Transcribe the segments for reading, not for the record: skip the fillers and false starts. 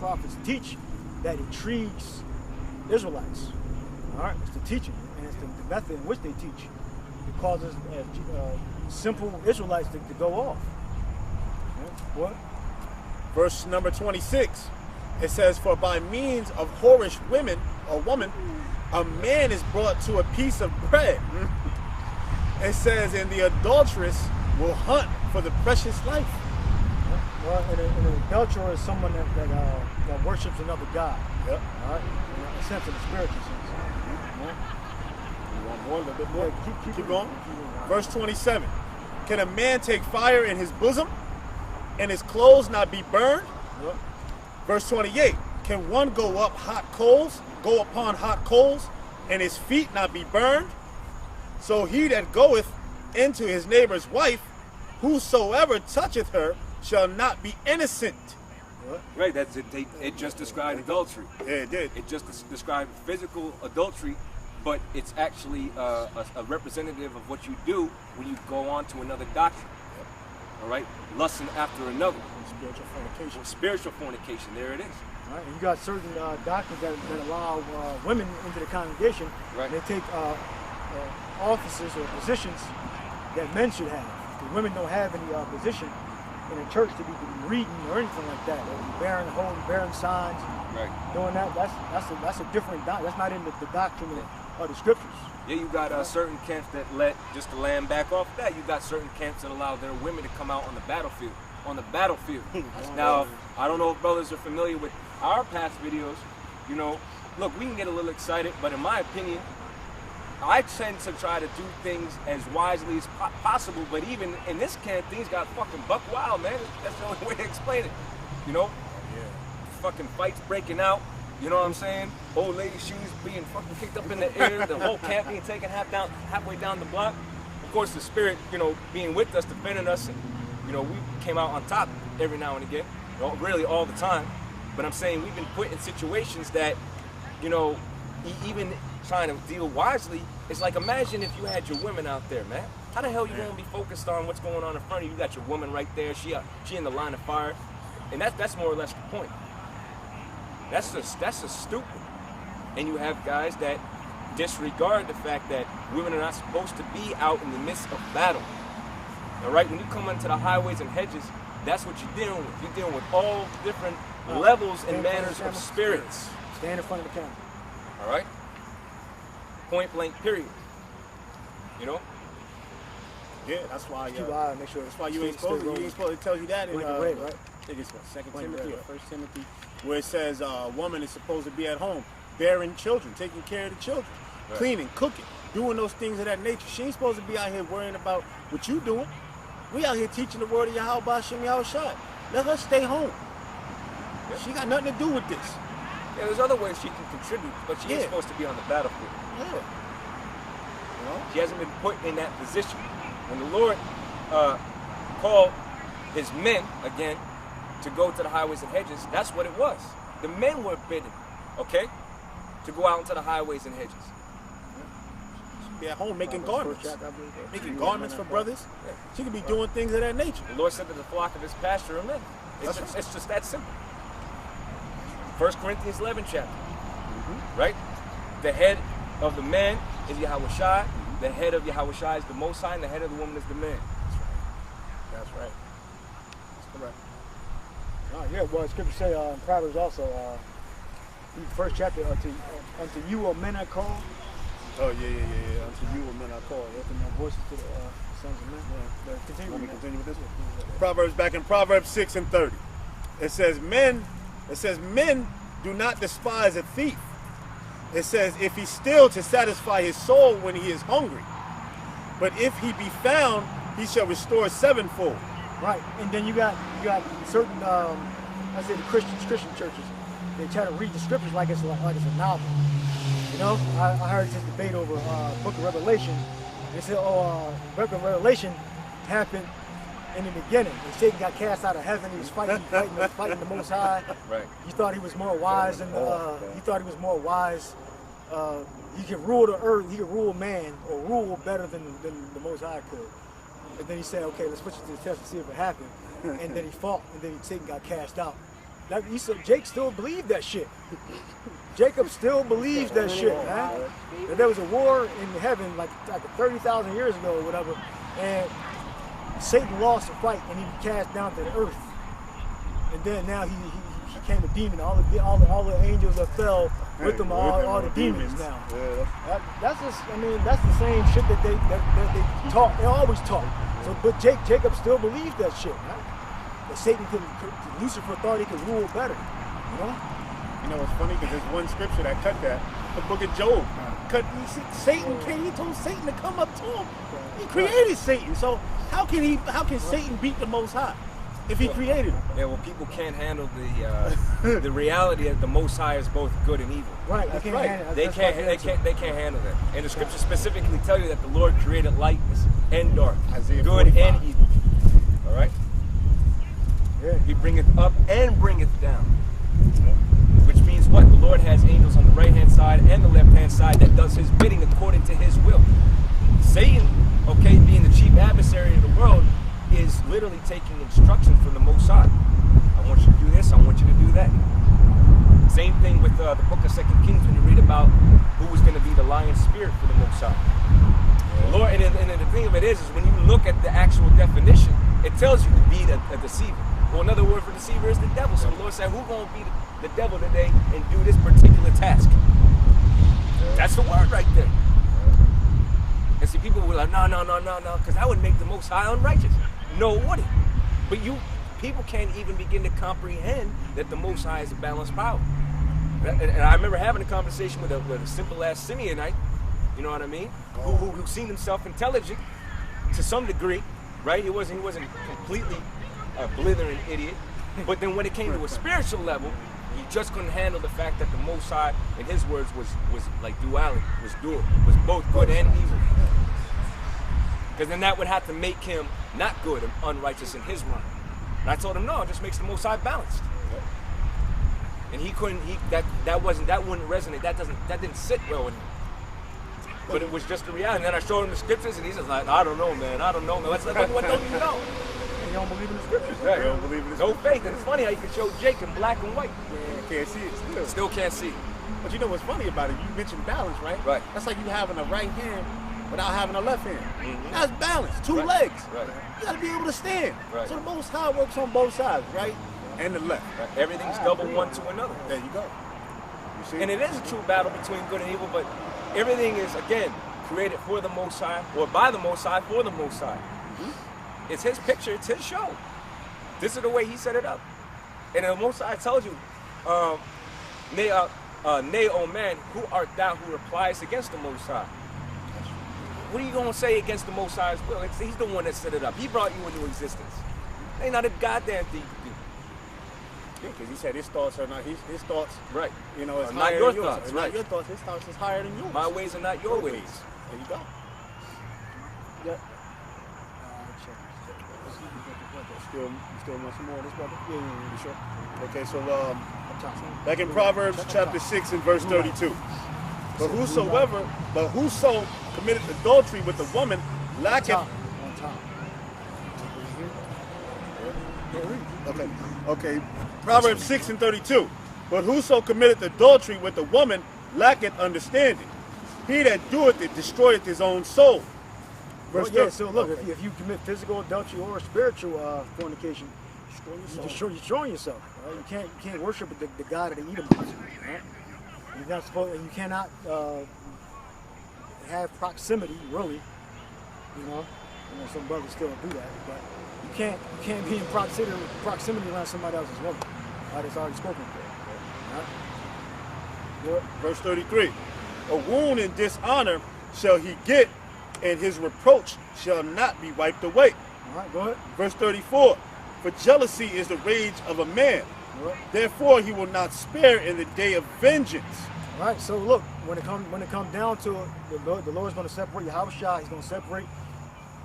prophets teach that intrigues Israelites. All right, it's the teaching, and it's the method in which they teach. It causes simple Israelites to go off. What? Verse number 26. It says, "For by means of whorish women or woman, a man is brought to a piece of bread." It says, "And the adulteress will hunt for the precious life." Well, an adulterer is someone that worships another god. Yep. All right, in a sense, in a spiritual sense. You want more? A little bit more? Yeah, keep going. Verse 27. "Can a man take fire in his bosom, and his clothes not be burned?" Yep. Verse 28. "Can one go upon hot coals, and his feet not be burned? So he that goeth into his neighbor's wife, whosoever toucheth her, shall not be innocent." Right, that's it. It just described adultery. Yeah, it did. It just described physical adultery, but it's actually a representative of what you do when you go on to another doctrine. All right, lusting after another. Spiritual fornication. Spiritual fornication. There it is. All right, and you got certain doctrines that allow women into the congregation. Right. They take offices or positions that men should have. The women don't have any position in a church to be reading or anything like that, or bearing signs. Right. Doing that, that's a different doctrine. That's not in the doctrine of the scriptures. Yeah, you got certain camps that let, just to land back off that, you got certain camps that allow their women to come out on the battlefield. Now, I don't know if brothers are familiar with our past videos. You know, look, we can get a little excited, but in my opinion, I tend to try to do things as wisely as possible, but even in this camp, things got fucking buck wild, man. That's the only way to explain it. You know? Yeah. Fucking fights breaking out. You know what I'm saying? Old lady shoes being fucking kicked up in the air, the whole camp being taken halfway down the block. Of course, the spirit, you know, being with us, defending us, and, you know, we came out on top every now and again. You know, really all the time. But I'm saying we've been put in situations that, you know, even trying to deal wisely, it's like, imagine if you had your women out there, man. How the hell you gonna be focused on what's going on in front of you? You got your woman right there, she in the line of fire, and that's more or less the point. That's just stupid. And you have guys that disregard the fact that women are not supposed to be out in the midst of battle. All right, when you come into the highways and hedges, that's what you're dealing with. You're dealing with all different levels and manners of spirits. Stand in front of the camera. All right. Point blank, period. You know? Yeah, that's why. Keep an eye and make sure. That's why you ain't supposed to tell you that in right? I think it's what, 2 Timothy or 1 Timothy, where it says a woman is supposed to be at home, bearing children, taking care of the children, cleaning, cooking, doing those things of that nature. She ain't supposed to be out here worrying about what you doing. We out here teaching the word of Yahweh Shem Yahushua. Let her stay home. Yeah. She got nothing to do with this. Yeah, there's other ways she can contribute, but she ain't supposed to be on the battlefield. Yeah. You know? She hasn't been put in that position. When the Lord called his men, again, to go to the highways and hedges, that's what it was. The men were bidden, okay, to go out into the highways and hedges. Be at home making garments. Making garments for brothers. Yeah. She could be doing things of that nature. The Lord said that the flock of his pasture are men. It's just that simple. 1 Corinthians 11 chapter. Right? The head of the man is Yahushua. The head of Yahushua is the Most High, and the head of the woman is the man. That's right. That's correct. Yeah, well, Scripture say in Proverbs also, the first chapter, unto you are men are called. Oh, yeah. Unto you are men are called. Open their voices to the sons of men. Yeah. Continue with this one. Proverbs, back in Proverbs 6 and 30. It says, men do not despise a thief. It says, if he steal to satisfy his soul when he is hungry. But if he be found, he shall restore sevenfold. Right, and then you got certain, I say the Christian churches, they try to read the scriptures like it's a novel. You know, I heard this debate over Book of Revelation. They said, Book of Revelation happened in the beginning. And Satan got cast out of heaven. He was fighting the Most High. Right. He thought he was more wise than he thought he was more wise. He could rule the earth. He could rule man or rule better than the Most High could. And then he said, okay, let's switch it to the test and see if it happened. And then he fought, and then Satan got cast out. Jake still believed that shit. Jacob still believes that shit, man. That there was a war in heaven like 30,000 years ago or whatever, and Satan lost the fight and he was cast down to the earth. And then now he became a demon. All the angels that fell with them, all the demons now. Yeah. That's the same shit that they taught. They always taught. So, but Jacob still believed that shit, man. That Satan Lucifer thought he could rule better, you know? You know what's funny? Because there's one scripture that cut that. The book of Job. Satan came. He told Satan to come up to him. He created Satan. So how can Satan beat the Most High if he created him? Yeah, well, people can't handle the reality that the Most High is both good and evil. Right. They can't handle that. And the scriptures specifically tell you that the Lord created light and dark, good 45. And evil. All right. Yeah. He bringeth up and bringeth down. Which means what? The Lord has angels on the right-hand side and the left-hand side that does his bidding according to his will. Satan, okay, being the chief adversary of the world, is literally taking instructions from the Most High. I want you to do this, I want you to do that. Same thing with the book of 2 Kings when you read about who was going to be the lion spirit for the Most High. The Lord, and the thing of it is when you look at the actual definition, it tells you to be a deceiver. Well, another word for deceiver is the devil. So the Lord said, who's going to be the devil today and do this particular task? That's the word right there. And see, people were like, no, because that would make the Most High unrighteous. No, it wouldn't. But people can't even begin to comprehend that the Most High is a balanced power. And I remember having a conversation with a simple-ass Simeonite, you know what I mean, who seemed himself intelligent to some degree, right? He wasn't completely a blithering idiot. But then when it came to a spiritual level, he just couldn't handle the fact that the Most High, in his words, was like duality, was dual, was both good and evil. Because then that would have to make him not good and unrighteous in his mind. And I told him, no, it just makes the Most High balanced. And he couldn't, that wouldn't resonate, that didn't sit well with him. But it was just the reality. And then I showed him the scriptures and he's just like, I don't know, man. It's like, what don't you know? You don't believe in the scriptures. Right. You don't believe in the scriptures. No faith. And it's funny how you can show Jake in black and white. Yeah, can't see it Still can't see it. But you know what's funny about it? You mentioned balance, right? Right. That's like you having a right hand without having a left hand. Mm-hmm. That's balance. Two legs. Right. You gotta be able to stand. Right. So the Most High works on both sides, right? And the left. Right. Everything's double one to another. There you go. You see? And it is a true battle between good and evil, but everything is, again, created for the Most High, or by the Most High, for the Most High. Mm-hmm. It's his picture, it's his show. This is the way he set it up. And the Most High tells you, nay, O man, who art thou who replies against the Most High? What are you going to say against the Most High's will? He's the one that set it up. He brought you into existence. Ain't not a goddamn thing you do. Yeah, because he said his thoughts are not his thoughts. Right. You know, it's not your thoughts. Right. Not your thoughts. His thoughts is higher than yours. My ways are not your ways. There you go. Yep. You still want some more of this, brother? Yeah. You sure? Okay, so back in Proverbs chapter 6 and verse 32. But whoso committed adultery with a woman lacketh. Okay. Proverbs 6 and 32. But whoso committeth adultery with a woman lacketh understanding. He that doeth it destroyeth his own soul. Well, yeah, so look, if you commit physical adultery or spiritual fornication, you're destroying yourself. Right? You can't worship the God of the Edomites. Right? You're not supposed, and you cannot have proximity, really. You know, some brothers still do that, but you can't be in proximity around somebody else's woman. Right? It's already spoken for. Right? Yeah. Verse 33. A wound in dishonor shall he get, and his reproach shall not be wiped away. All right, go ahead. Verse 34. For jealousy is the rage of a man. Right. Therefore he will not spare in the day of vengeance. All right, so look, when it comes down to it, the Lord's going to separate Yahushua. He's going to separate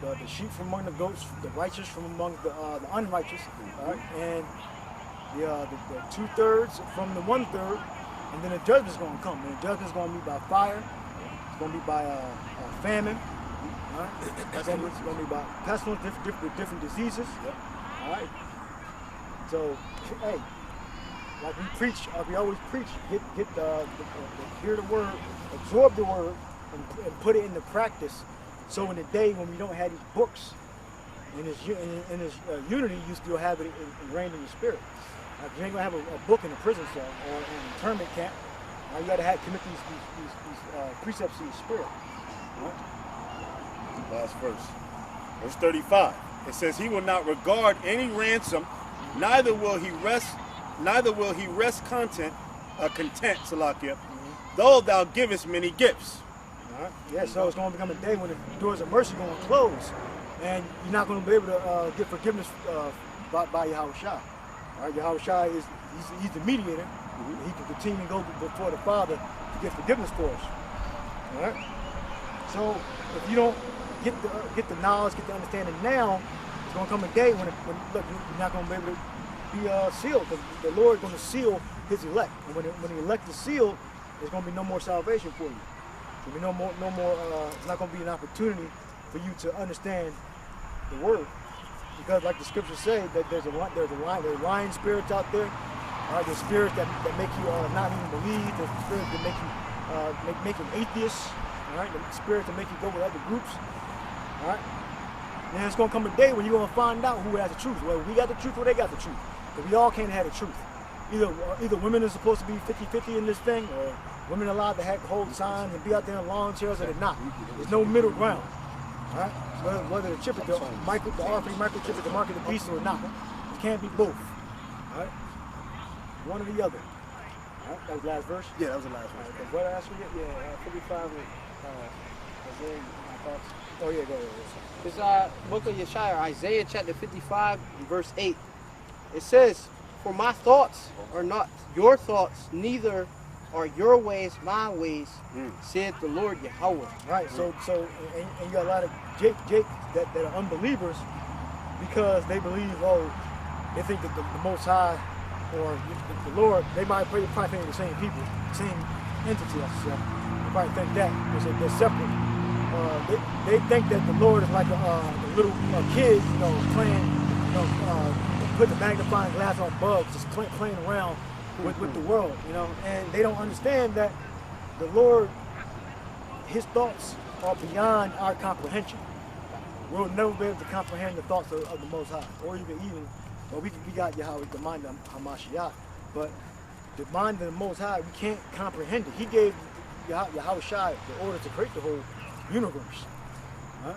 the sheep from among the goats, the righteous from among the unrighteous, all right? And the 2/3 from the 1/3, and then the judgment's going to come. And the judgment's going to be by fire. It's going to be by famine. All right? It's going to be by pestilence, different diseases. Yep. All right. So, hey, like we preach, we always preach, hear the word, absorb the word, and put it into practice. So in the day when we don't have these books, in this unity, you still have it ingrained in your spirit. Like you ain't gonna have a book in a prison cell or in an internment camp. You gotta commit these precepts to your spirit. Right? Last verse. Verse 35. It says, "He will not regard any ransom, neither will he rest content, Salakia, though thou givest many gifts." All right. Yeah, so it's going to become a day when the doors of mercy are going to close, and you're not going to be able to get forgiveness by Yahushua. All right, Yahushua he's the mediator. He can continue to go before the Father to get forgiveness for us. All right. So if you don't get the knowledge, get the understanding now, it's going to come a day when look, you're not going to be able to be sealed, because the Lord is going to seal His elect, and when the elect is sealed, there's going to be no more salvation for you. There'll be no more. It's not going to be an opportunity for you to understand the word, because like the scriptures say, that there's lying spirits out there. There's spirits that make you not even believe. There's spirits that make you make an atheist. All right, the spirits that make you go with other groups. All right. And it's going to come a day when you're going to find out who has the truth. Whether we got the truth or they got the truth. Because we all can't have the truth. Either women are supposed to be 50-50 in this thing, or women are allowed to hold signs and be out there in lawn chairs, or they're not. There's no middle ground. All right? Whether the chip is the R3 microchip is the mark of the beast or not. It can't be both. All right? One or the other. All right? That was the last verse? Yeah, that was the last verse. Okay. What else we get? Yeah, 55 with Isaiah, my thoughts. Oh, yeah, go ahead. It's book of Yeshaya, Isaiah chapter 55, verse 8. It says, "For my thoughts are not your thoughts, neither are your ways my ways, said the Lord Yahweh." Right, so you got a lot of Jake that are unbelievers, because they believe, they think that the Most High or the Lord, they probably think the same people, same entity, I should say. They probably think that, because they're separate. They think that the Lord is like a little kid, playing, put the magnifying glass on bugs, just playing around with the world, and they don't understand that the Lord, His thoughts are beyond our comprehension. We'll never be able to comprehend the thoughts of the Most High, or we got Yahweh, the mind of Hamashiach, but the mind of the Most High, we can't comprehend it. He gave Yahushua the order to create the whole universe. Huh?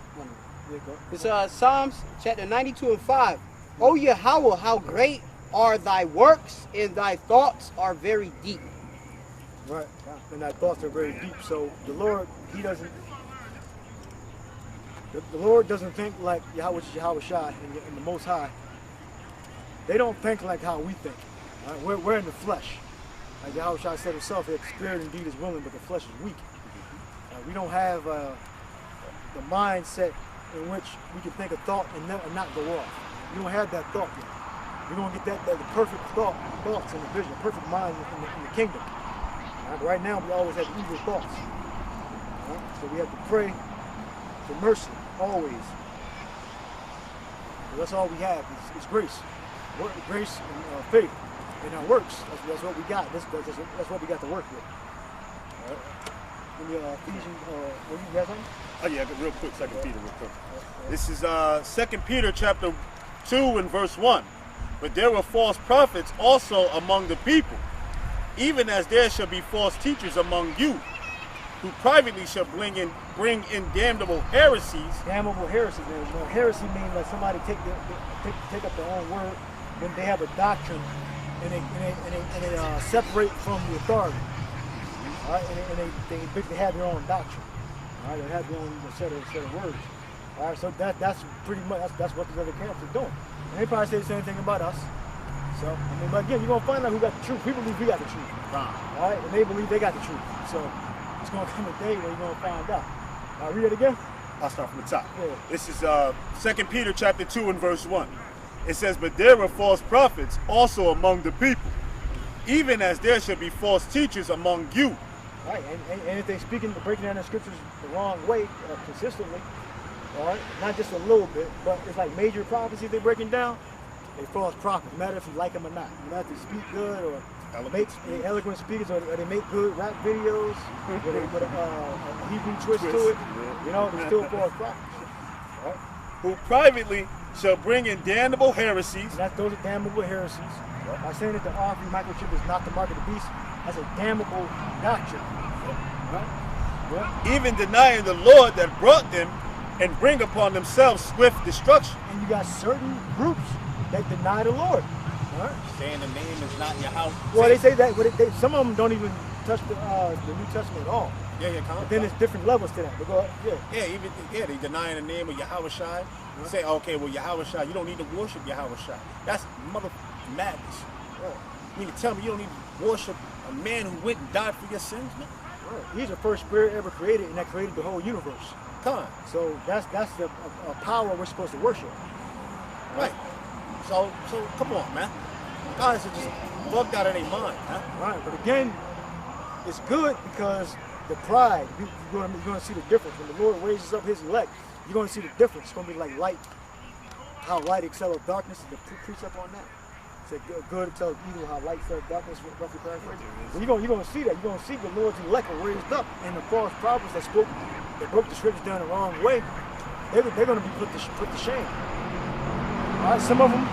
It's Psalms chapter 92 and 5. "O Yahweh, how great are thy works, and thy thoughts are very deep." Right, and thy thoughts are very deep. So the Lord, the Lord doesn't think like Yahushua and the Most High. They don't think like how we think. Right? We're in the flesh. Like Yahushua said himself, that the spirit indeed is willing, but the flesh is weak. We don't have the mindset in which we can think a thought and not go off. We don't have that thought yet. We don't get that the perfect thoughts in the vision, the perfect mind in the kingdom. Right now, we always have evil thoughts. So we have to pray for mercy, always. So that's all we have, is grace. Grace and faith. And our works, that's what we got. That's what we got to work with. All right. Ephesians, what you got something? Oh yeah, real quick, 2 Peter real quick. This is 2 Peter chapter 2 and verse 1. "But there were false prophets also among the people, even as there shall be false teachers among you, who privately shall bring in damnable heresies." Damnable heresies. Heresy means that somebody take up their own word when they have a doctrine and they separate from the authority. All right, and they have their own doctrine. All right, they have their own set of words. All right, so that's pretty much that's what these other camps are doing. And they probably say the same thing about us. So but again, you're gonna find out who got the truth. We believe we got the truth. All right, and they believe they got the truth. So it's gonna come a day where you're gonna find out. Read it again. I'll start from the top. Yeah. This is 2 Peter chapter 2 and verse 1. It says, "But there were false prophets also among the people, even as there shall be false teachers among you." Right, and if they breaking down the scriptures the wrong way, consistently, all right, not just a little bit, but it's like major prophecies they're breaking down, they false prophets. No matter if you like them or not. No matter if they speak good or make eloquent speakers, or they make good rap videos with a Hebrew twist to it. You know, they're still false prophets. Right? Who privately shall bring in damnable heresies. And those are damnable heresies. By saying that the R3 microchip is not the mark of the beast, that's a damnable doctrine. Right? Even denying the Lord that brought them, and bring upon themselves swift destruction. And you got certain groups that deny the Lord. Right? Saying the name is not Yahweh. Well, they say that, but some of them don't even touch the New Testament at all. Yeah, But then there's different levels to that. They go, they denying the name of Yahweh Shai. Say, okay, well, Yahweh Shai, you don't need to worship Yahweh Shai. That's mother madness. Right. You mean to tell me you don't need to worship a man who went and died for your sins, man? Right. He's the first spirit ever created, and that created the whole universe. Come on. So that's a power we're supposed to worship. Right. So come on, man. Guys are just bugged out of their mind, huh? Right. But again, it's good because the pride, you're going to see the difference. When the Lord raises up his elect, you're going to see the difference. It's going to be like light. How light excels darkness is the precept on that. It's good excels evil, how light excels darkness, roughly paraphrasing. You're going to see that. You're going to see the Lord's elect are raised up, and the false prophets that broke the scriptures down the wrong way, they're going to be put to shame. All right, some of them